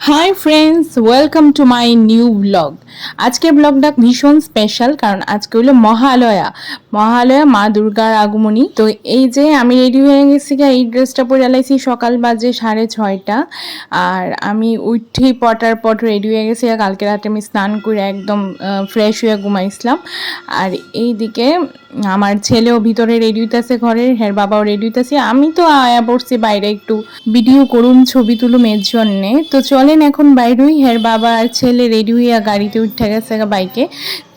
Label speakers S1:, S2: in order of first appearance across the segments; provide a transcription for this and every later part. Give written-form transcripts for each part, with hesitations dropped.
S1: Hi friends, welcome to my new blog. আজকে ব্লগটা ভীষণ স্পেশাল, কারণ আজকে হলো মহালয়া। মা দুর্গার আগমনী। তো এই যে আমি রেডি হয়ে গেছি, এই ড্রেসটা পরে আলাইছি, সকাল বাজে 6:30। আর আমি উঠি পটার পট রেডি হয়ে গেছি। কালকে রাতে আমি স্নান করে একদম ফ্রেশ হয়ে ঘুমাইছিলাম। আর এইদিকে আমার ছেলেও ভিতরে রেডি হইতেছে, ঘরের হের বাবাও রেডি হইতেছে। আমি তো আয়া পড়ছি বাইরে একটু ভিডিও করুম, ছবি তুলুম এর জন্যে। তো চলেন এখন বাইরেই, হের বাবা আর ছেলে রেডি হইয়া গাড়িতে উঠে গেছে বাইকে।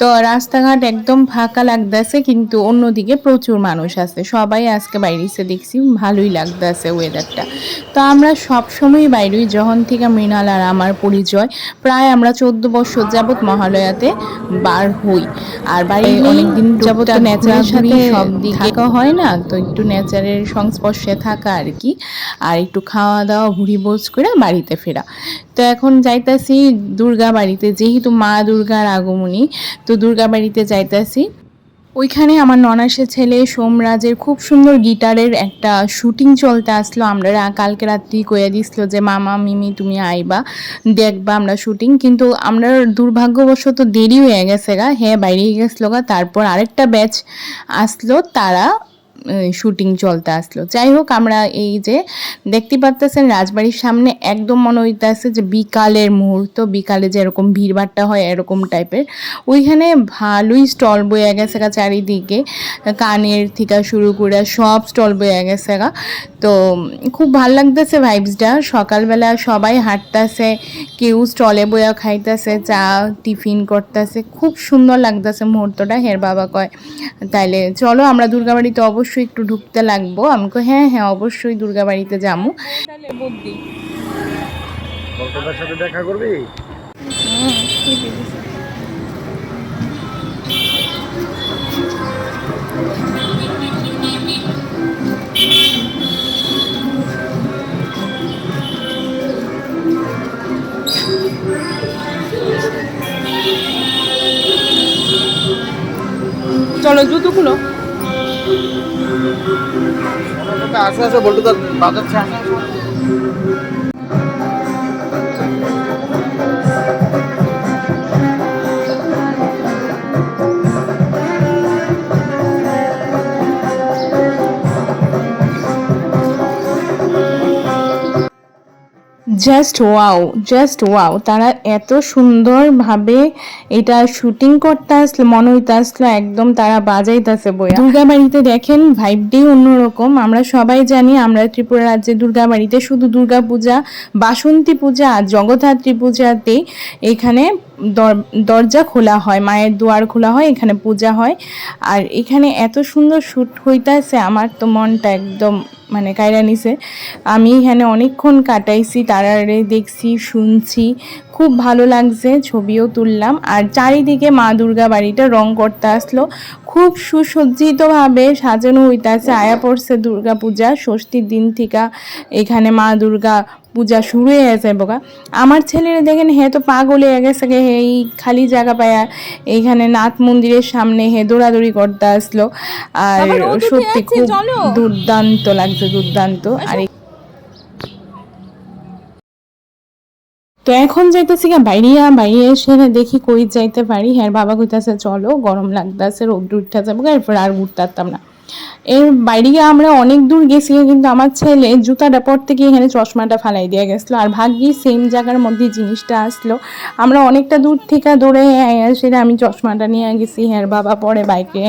S1: তো রাস্তাঘাট একদম ফাঁকা লাগতেছে, কিন্তু অন্যদিকে প্রচুর মানুষ আছে। সবাই আজকে বাইরেছে, দেখছি ভালোই লাগতেছে ওয়েদারটা। তো আমরা সবসময় বাইরেই, যখন থেকে মৃণাল আর আমার পরিচয়, প্রায় আমরা 14 বছর যাবৎ মহালয়াতে বার হই। আর বাইরে অনেকদিন যাবৎ তো নেচারের সাথে সব দিকে থাকা হয় না, তো একটু নেচারের সংস্পর্শে থাকা আর কি। আর একটু খাওয়া দাওয়া ভুড়ি বোঝ করে বাড়িতে ফেরা। তো এখন যাইতাছি দুর্গা বাড়িতে, যেহেতু মা দুর্গার আগমনী, তো দুর্গা বাড়িতে যাইতাছি। ওইখানে আমার ননাসের ছেলে সোমরাজের খুব সুন্দর গিটারের একটা শুটিং চলতে আসলো। আমরা কালকে রাত্রি কয়ে দিছিল যে মামা মিমি তুমি আইবা, দেখবা আমরা শুটিং। কিন্তু আমরা দুর্ভাগ্যবশত দেরি হয়ে গেছে হ্যাঁ বাইরে গেছিলো তারপর আরেকটা ব্যাচ আসলো, তারা শুটিং চলতে আসলো। যাই হোক, আমরা এই যে দেখতে পাচ্তেছেন রাজবাড়ির সামনে একদম মনে হইতেছে যে বিকালের মুহূর্ত, বিকালে যেরকম ভিড়ভাট্টা হয় এরকম টাইপের। ওইখানে ভালোই স্টল বয়ে গেছে চারিদিকে, কানের থেকে শুরু করে সব স্টল বয়ে গেছে তো খুব ভাল লাগতেছে ভাইবসটা। সকালবেলা সবাই হাঁটতেছে, কেউ স্টলে বয়া খাইতেছে, চা টিফিন করতেছে, খুব সুন্দর লাগতেছে মুহূর্তটা। হের বাবা কয় তাইলে চলো আমরা দুর্গাবাড়িতে অবশ্যই একটু ঢুকতে লাগবো। আমি কই হ্যাঁ হ্যাঁ অবশ্যই দুর্গাবাড়িতে যাবো।
S2: সাথে দেখা করবি।
S1: চলো জুতো খুলো।
S2: আসে আসে বলতে তো বাজাচ্ছে।
S1: জাস্ট ওয়াও, তারা এত সুন্দরভাবে এটা শুটিং করতে আসলো, মনে হইতে আসলো একদম তারা বাজাইতেছে বইয়া। দুর্গাবাড়িতে দেখেন ভাইবটাই অন্যরকম। আমরা সবাই জানি, আমরা ত্রিপুরা রাজ্যে দুর্গাবাড়িতে শুধু দুর্গা পূজা, বাসন্তী পূজা আর জগদ্ধাত্রী পূজাতে এখানে দরজা খোলা হয়, মায়ের দুয়ার খোলা হয়, এখানে পূজা হয়। আর এখানে এত সুন্দর শ্যুট হইতাছে, আমার তো মনটা একদম মানে কায়রা নিছে। আমি এখানে অনেকক্ষণ কাটাইছি, তারারে দেখছি, শুনছি, খুব ভালো লাগছে, ছবিও তুললাম। আর চারিদিকে মা দুর্গা বাড়িটা রং করতে আসলো, খুব সুসজ্জিতভাবে সাজানো হইতাছে। আয়া পড়ছে দুর্গা পূজা, ষষ্ঠীর দিন থেকে এখানে মা দুর্গা পূজা শুরু হয়ে গেছে বোকা। আমার ছেলেরা দেখেন হে তো পাগল হয়ে গেছে, হে এই খালি জায়গা পায়া এইখানে নাথ মন্দিরের সামনে হে দৌড়াদৌড়ি করতে আসলো। আর সত্যি খুব দুর্দান্ত লাগছে, দুর্দান্ত। আর তো এখন যাইতেছি বাইরে এসে দেখি কই যাইতে পারি। হ্যাঁ বাবা কইতাছে চলো, গরম লাগতেছে, রোদ উঠতে যাবো, এরপর আর ঘুরতে পারতাম না। এর বাইরে গিয়ে আমরা অনেক দূর গেছি, কিন্তু আমার ছেলে জুতাটা পরতে গিয়ে এখানে চশমাটা ফালাই দিয়ে গেছিলো। আর ভাগ্যি সেম জায়গার মধ্যে জিনিসটা আসলো। আমরা অনেকটা দূর থেকে দৌড়ে সেটা আমি চশমাটা নিয়ে গেছি, হ্যাঁ বাবা পরে বাইকে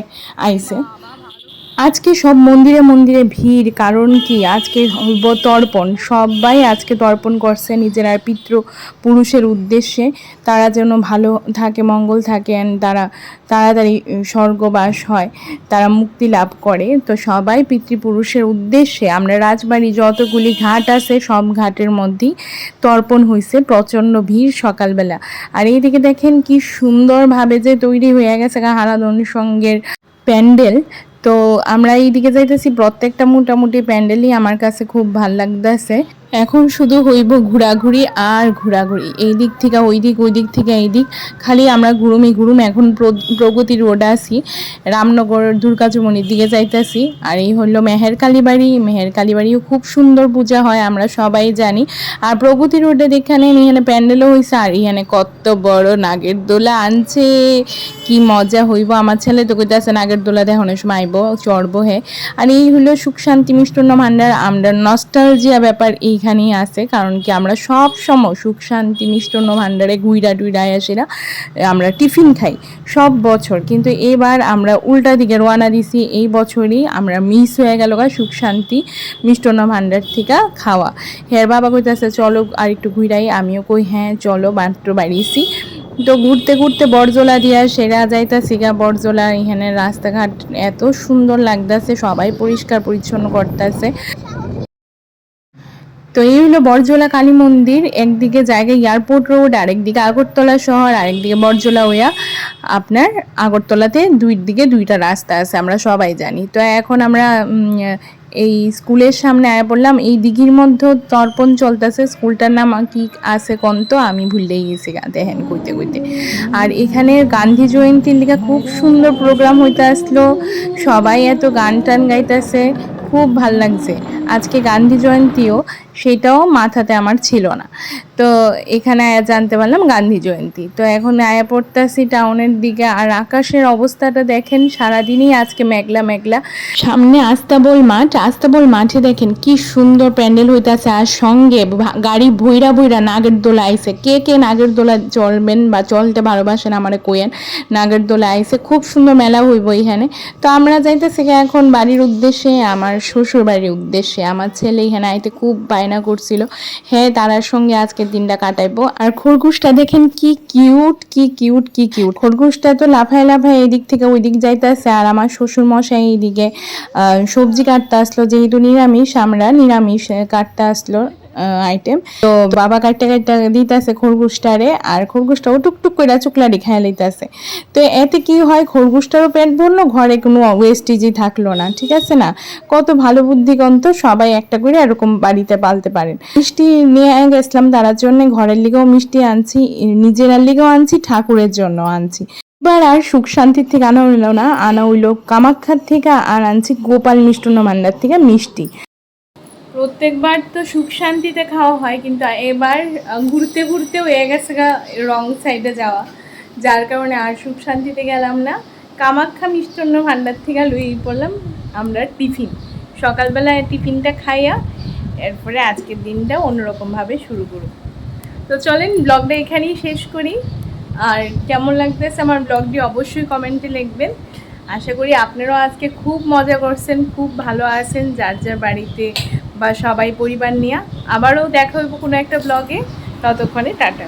S1: আইছে। আজকে সব মন্দিরে মন্দিরে ভিড়, কারণ কি আজকে হইব তর্পণ। সবাই আজকে তর্পণ করছে নিজেরা পিতৃ পুরুষের উদ্দেশ্যে, তারা যেন ভালো থাকে, মঙ্গল থাকে, অ্যান্ড তারা তাড়াতাড়ি স্বর্গবাস হয়, তারা মুক্তি লাভ করে। তো সবাই পিতৃপুরুষের উদ্দেশ্যে আমরা রাজবাড়ি যতগুলি ঘাট আছে সব ঘাটের মধ্যেই তর্পণ হয়েছে। প্রচণ্ড ভিড় সকালবেলা। আর এইদিকে দেখেন কি সুন্দরভাবে যে তৈরি হয়ে গেছে হারাধন সঙ্গের প্যান্ডেল। তো আমরা এইদিকে যাইতেছি, প্রত্যেকটা মোটামুটি প্যান্ডেলই আমার কাছে খুব ভাল লাগতেছে। এখন শুধু হইব ঘোরাঘুরি আর ঘোরাঘুরি, এই দিক থেকে ওই দিক, ওই দিক থেকে এই দিক, খালি আমরা ঘুরুমি ঘুরুম। এখন প্রগতি রোড আছি, রামনগর দুর্গাচুমনির দিকে যাইতেছি। আর এই হলো মেহের কালীবাড়ি। মেহের কালীবাড়িও খুব সুন্দর পূজা হয়, আমরা সবাই জানি। আর প্রগতি রোডে এখানে এখানে প্যান্ডেলও হয়েছে, আর এখানে কত বড় নাগের দোলা আনছে, কি মজা হইব। আমার ছেলে তো কইতাছে নাগের দোলা দেখানোর সময় আইব, চড়বো। হে, আর এই হলো সুখ শান্তি মিষ্টান্ন ভান্ডার। আমরা নস্টালজিয়া ব্যাপার এইখানেই আছে, কারণ কি আমরা সব সময় সুখ শান্তি মিষ্টান্ন ভান্ডারে গুইরা টুইরায় আসিরা আমরা টিফিন খাই সব বছর। কিন্তু এবার আমরা উল্টা দিকে রওনা দিছি, এই বছরই আমরা মিস হয়ে গেল সুখ শান্তি মিষ্টান্ন ভান্ডার থেকে খাওয়া। হের বাবা কইতাছে চলো আর একটু ঘুরাই, আমিও কই হ্যাঁ চলো, মাত্র বাড়িয়েছি। তো ঘুরতে ঘুরতে বরজোলা দিয়া সেরা যাইতাছি গা। বরজোলা এখানে রাস্তাঘাট এত সুন্দর লাগতেছে, সবাই পরিষ্কার পরিচ্ছন্ন করতেছে। তো এই হলো বরজোলা কালী মন্দির। একদিকে জায়গায় এয়ারপোর্ট রোড, আরেকদিকে আগরতলা শহর, আরেকদিকে বরজোলা হইয়া আপনার আগরতলাতে দুই দিকে দুইটা রাস্তা আছে, আমরা সবাই জানি। তো এখন আমরা এই স্কুলের সামনে আয়া পড়লাম। এই দিঘির মধ্যে তর্পণ চলতেছে, স্কুলটার নাম কি আছে কন্ত আমি ভুললেই গেছি দেখেন কইতে কইতে। আর এখানে গান্ধী জয়ন্তীর লিগে খুব সুন্দর প্রোগ্রাম হইতে আসলো, সবাই এত গান টান গাইতেছে, খুব ভাল লাগছে। আজকে গান্ধী জয়ন্তীও, সেটাও মাথাতে আমার ছিল না। তো এখানে জানতে পারলাম গান্ধী জয়ন্তী। তো এখন আয়া পড়তেছি টাউনের দিকে, আর আকাশের অবস্থাটা দেখেন, সারাদিনই আজকে মেঘলা মেঘলা। সামনে আস্তাবল মাঠ, আস্তাবল মাঠে দেখেন কি সুন্দর প্যান্ডেল হইতেছে, আর সঙ্গে গাড়ি ভৈরা ভৈরা নাগের দোলা আইছে। কে কে নাগের দোলা চলবেন বা চলতে ভালোবাসেন আমারে কইেন। নাগের দোলা আইছে, খুব সুন্দর মেলা হইব এখানে। তো আমরা যাইতেছি এখন বাড়ির উদ্দেশ্যে, আমার শ্বশুর বাড়ির উদ্দেশ্যে। আমার ছেলে এখানে আইতে খুব বায়না করছিল, হ্যাঁ তারার সঙ্গে আজকের দিনটা কাটাইবো। আর খরগোশটা দেখেন কি কিউট, কি কিউট, কি কিউট। খরগোশটা তো লাফায় লাফায় এদিক থেকে ওই দিক যাইতেছে, আর আমার শ্বশুর মশাই এইদিকে সবজি কাটতে আসলো, যেহেতু নিরামিষ, আমরা নিরামিষ কাটতে আসলো আইটেম। তো বাবা কাটতে কাটতে দিতেছে খরগোশটারে, আর খরগোশটাও টুকটুক করে চুকলারি খাই লইতেছে। তো এতে কি হয়, খরগোশটারও পেট ভরলো, ঘরে কোনো ওয়েস্টেজই থাকলো না, ঠিক আছে না? কত ভালো বুদ্ধিগন্ত, সবাই একটা করে এরকম বাড়িতে পালতে পারেন। মিষ্টি নিয়ে গেছিলাম তার জন্য, ঘরের লিগেও মিষ্টি আনছি, নিজেরার লিগেও আনছি, ঠাকুরের জন্য আনছি। এবার আর সুখ শান্তির থেকে আনা হইলো না, আনা হইলো কামাখ্যার থেকে, আর আনছি গোপাল মিষ্টান্ন ভান্ডার থেকে মিষ্টি। প্রত্যেকবার তো সুখ শান্তিতে খাওয়া হয়, কিন্তু এবার ঘুরতে ঘুরতে হয়ে গেছে রং সাইডে যাওয়া, যার কারণে আর সুখ শান্তিতে গেলাম না। কামাখ্যা মিষ্টান্ন ভান্ডার থেকে লুই পড়লাম আমরা টিফিন। সকালবেলায় টিফিনটা খাইয়া এরপরে আজকের দিনটা অন্যরকমভাবে শুরু করব। তো চলেন ব্লগটা এখানেই শেষ করি। আর কেমন লাগতেছে আমার ব্লগটি অবশ্যই কমেন্টে লিখবেন। আশা করি আপনারাও আজকে খুব মজা করছেন, খুব ভালো আছেন যার যার বাড়িতে, বা সবাই পরিবার নিয়ে। আবারও দেখা হইব কোনো একটা ব্লগে, ততক্ষণে টাটা।